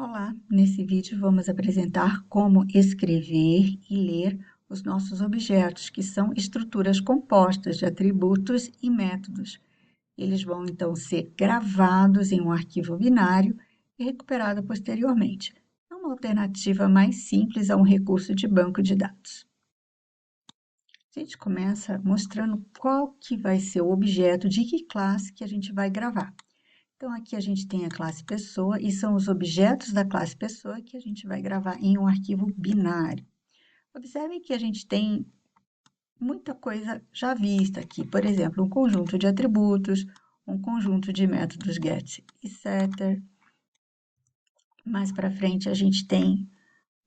Olá, nesse vídeo vamos apresentar como escrever e ler os nossos objetos, que são estruturas compostas de atributos e métodos. Eles vão então ser gravados em um arquivo binário e recuperados posteriormente. É uma alternativa mais simples a um recurso de banco de dados. A gente começa mostrando qual que vai ser o objeto de que classe que a gente vai gravar. Então, aqui a gente tem a classe pessoa e são os objetos da classe pessoa que a gente vai gravar em um arquivo binário. Observem que a gente tem muita coisa já vista aqui, por exemplo, um conjunto de atributos, um conjunto de métodos get e setter. Mais para frente a gente tem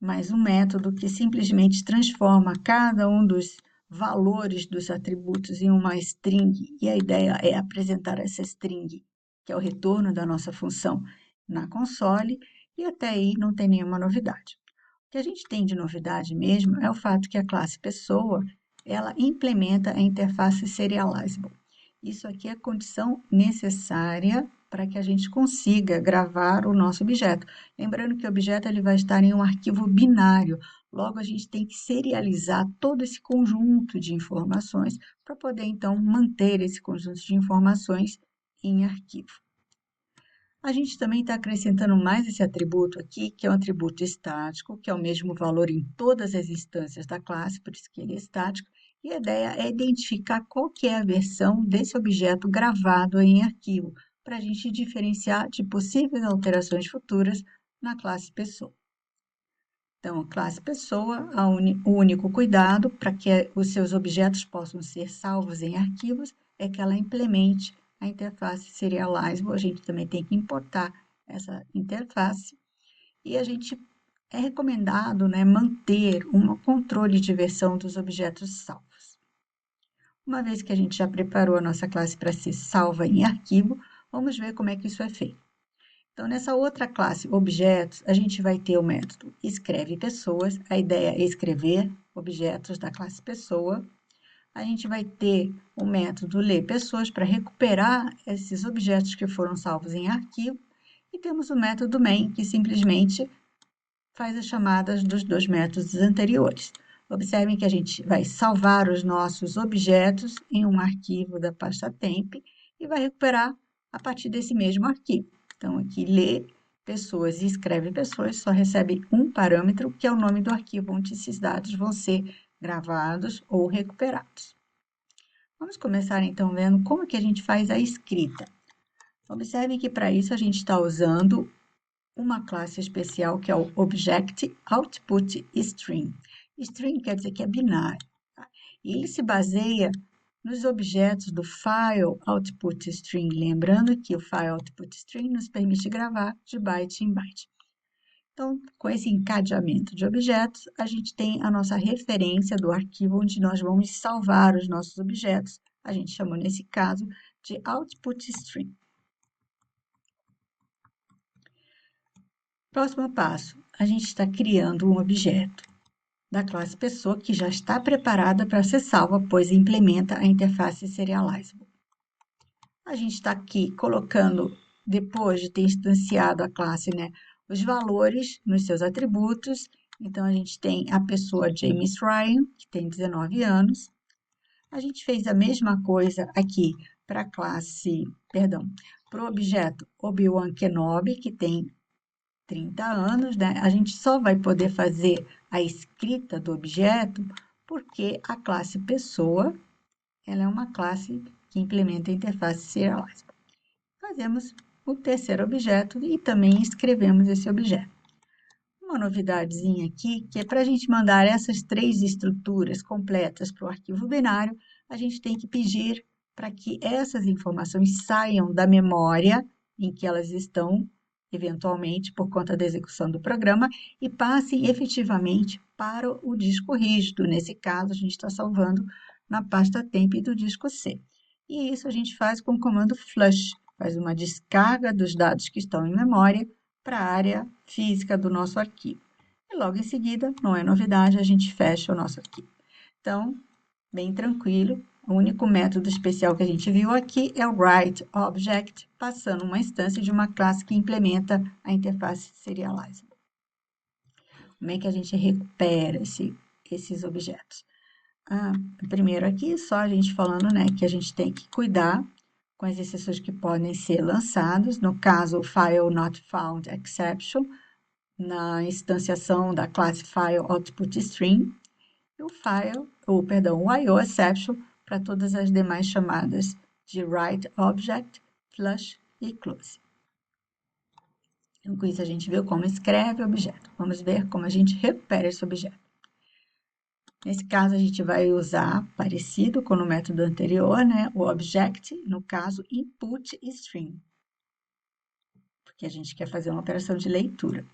mais um método que simplesmente transforma cada um dos valores dos atributos em uma string, e a ideia é apresentar essa string, que é o retorno da nossa função, na console, e até aí não tem nenhuma novidade. O que a gente tem de novidade mesmo é o fato que a classe pessoa, ela implementa a interface serializable. Isso aqui é a condição necessária para que a gente consiga gravar o nosso objeto. Lembrando que o objeto ele vai estar em um arquivo binário, logo a gente tem que serializar todo esse conjunto de informações para poder, então, manter esse conjunto de informações em arquivo. A gente também está acrescentando mais esse atributo aqui, que é um atributo estático, que é o mesmo valor em todas as instâncias da classe, por isso que ele é estático, e a ideia é identificar qual que é a versão desse objeto gravado em arquivo, para a gente diferenciar de possíveis alterações futuras na classe pessoa. Então, a classe pessoa, o único cuidado para que os seus objetos possam ser salvos em arquivos é que ela implemente a interface serializable. A gente também tem que importar essa interface e a gente é recomendado, né, manter um controle de versão dos objetos salvos. Uma vez que a gente já preparou a nossa classe para ser salva em arquivo, vamos ver como é que isso é feito. Então, nessa outra classe, objetos, a gente vai ter o método escreve pessoas. A ideia é escrever objetos da classe pessoa. A gente vai ter o método ler pessoas para recuperar esses objetos que foram salvos em arquivo. E temos o método main, que simplesmente faz as chamadas dos dois métodos anteriores. Observem que a gente vai salvar os nossos objetos em um arquivo da pasta temp e vai recuperar a partir desse mesmo arquivo. Então, aqui, lê pessoas e escreve pessoas, só recebe um parâmetro, que é o nome do arquivo onde esses dados vão ser gravados ou recuperados. Vamos começar, então, vendo como que a gente faz a escrita. Observe que, para isso, a gente está usando uma classe especial que é o Object Output String. String quer dizer que é binário. Tá? E ele se baseia nos objetos do File Output String. Lembrando que o File Output String nos permite gravar de byte em byte. Então, com esse encadeamento de objetos, a gente tem a nossa referência do arquivo onde nós vamos salvar os nossos objetos. A gente chamou, nesse caso, de Output String. Próximo passo, a gente está criando um objeto da classe pessoa que já está preparada para ser salva, pois implementa a interface serializable. A gente está aqui colocando, depois de ter instanciado a classe, né, os valores nos seus atributos. Então, a gente tem a pessoa James Ryan, que tem 19 anos. A gente fez a mesma coisa aqui para a classe, perdão, para o objeto Obi-Wan Kenobi, que tem 30 anos, né? A gente só vai poder fazer a escrita do objeto porque a classe pessoa, ela é uma classe que implementa a interface serializable. Fazemos o terceiro objeto e também escrevemos esse objeto. Uma novidadezinha aqui, que é para a gente mandar essas três estruturas completas para o arquivo binário, a gente tem que pedir para que essas informações saiam da memória em que elas estão, eventualmente, por conta da execução do programa, e passem efetivamente para o disco rígido. Nesse caso, a gente está salvando na pasta temp do disco C. E isso a gente faz com o comando flush, faz uma descarga dos dados que estão em memória para a área física do nosso arquivo. E logo em seguida, não é novidade, a gente fecha o nosso arquivo. Então, bem tranquilo, O único método especial que a gente viu aqui é o writeObject, passando uma instância de uma classe que implementa a interface serializable. Como é que a gente recupera esses objetos? Primeiro aqui, só a gente falando, né, que a gente tem que cuidar com as exceções que podem ser lançadas, no caso, o file not found exception, na instanciação da classe file output string, e o IO exception para todas as demais chamadas de writeObject, flush e close. Então, com isso a gente viu como escreve o objeto. Vamos ver como a gente recupera esse objeto. Nesse caso, a gente vai usar, parecido com o método anterior, né, o object, no caso, input string, porque a gente quer fazer uma operação de leitura.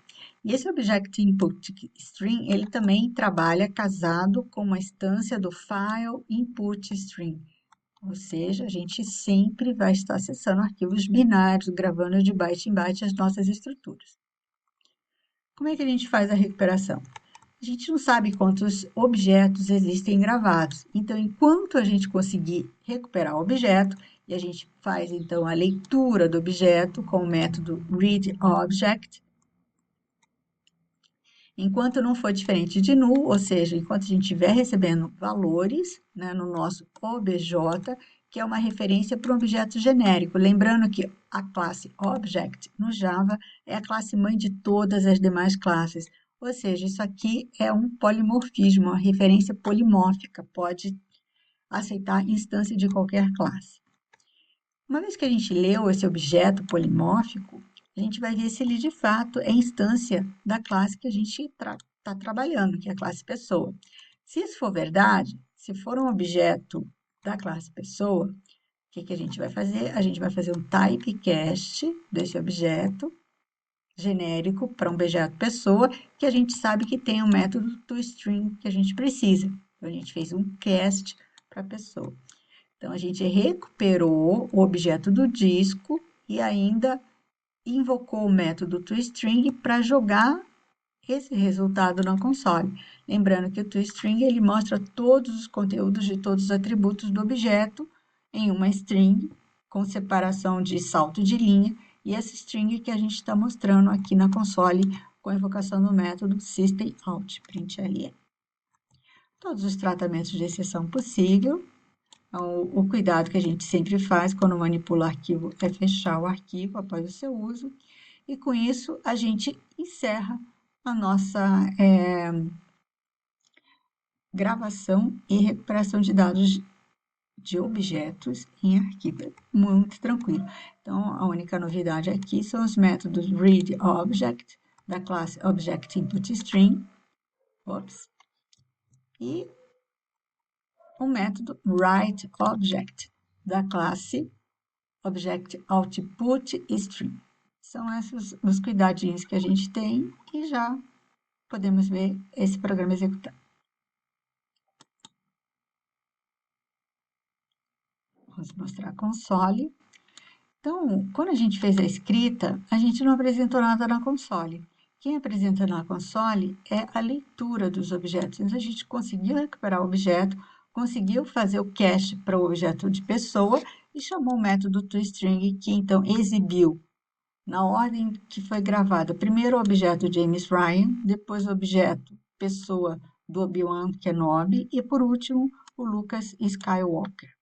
E esse object input string, ele também trabalha casado com uma instância do file input string, ou seja, a gente sempre vai estar acessando arquivos binários, gravando de byte em byte as nossas estruturas. Como é que a gente faz a recuperação? A gente não sabe quantos objetos existem gravados. Então, enquanto a gente conseguir recuperar o objeto, e a gente faz, então, a leitura do objeto com o método readObject, enquanto não for diferente de null, ou seja, enquanto a gente estiver recebendo valores, né, no nosso obj, que é uma referência para um objeto genérico. Lembrando que a classe Object no Java é a classe mãe de todas as demais classes. Ou seja, isso aqui é um polimorfismo, uma referência polimórfica, pode aceitar instância de qualquer classe. Uma vez que a gente leu esse objeto polimórfico, a gente vai ver se ele de fato é instância da classe que a gente está trabalhando, que é a classe pessoa. Se isso for verdade, se for um objeto da classe pessoa, o que a gente vai fazer? A gente vai fazer um typecast desse objeto genérico para um objeto pessoa, que a gente sabe que tem o método toString que a gente precisa. Então, a gente fez um cast para a pessoa. Então, a gente recuperou o objeto do disco e ainda invocou o método toString para jogar esse resultado na console. Lembrando que o toString ele mostra todos os conteúdos de todos os atributos do objeto em uma string com separação de salto de linha, e essa string que a gente está mostrando aqui na console com a invocação do método systemout.println. Todos os tratamentos de exceção possível. O cuidado que a gente sempre faz quando manipula arquivo é fechar o arquivo após o seu uso. E com isso, a gente encerra a nossa gravação e recuperação de dados de objetos em arquivo. Muito tranquilo. Então, a única novidade aqui são os métodos readObject, da classe ObjectInputString, e o método writeObject, da classe ObjectOutputString. São esses os cuidadinhos que a gente tem e já podemos ver esse programa executar. Vamos mostrar a console. Então, quando a gente fez a escrita, a gente não apresentou nada na console. Quem apresenta na console é a leitura dos objetos. Então, a gente conseguiu recuperar o objeto, conseguiu fazer o cache para o objeto de pessoa e chamou o método toString, que então exibiu na ordem que foi gravada. Primeiro o objeto James Ryan, depois o objeto pessoa do Obi-Wan Kenobi e, por último, o Lucas Skywalker.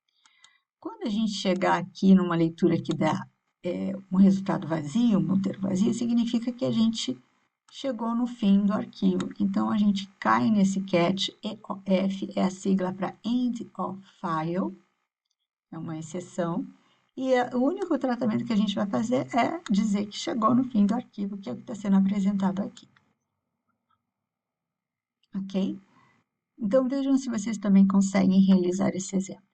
Quando a gente chegar aqui numa leitura que dá um resultado vazio, um ponteiro vazio, significa que a gente chegou no fim do arquivo. Então, a gente cai nesse catch, EOF é a sigla para End of File, é uma exceção, e o único tratamento que a gente vai fazer é dizer que chegou no fim do arquivo, que é o que está sendo apresentado aqui. Ok? Então, vejam se vocês também conseguem realizar esse exemplo.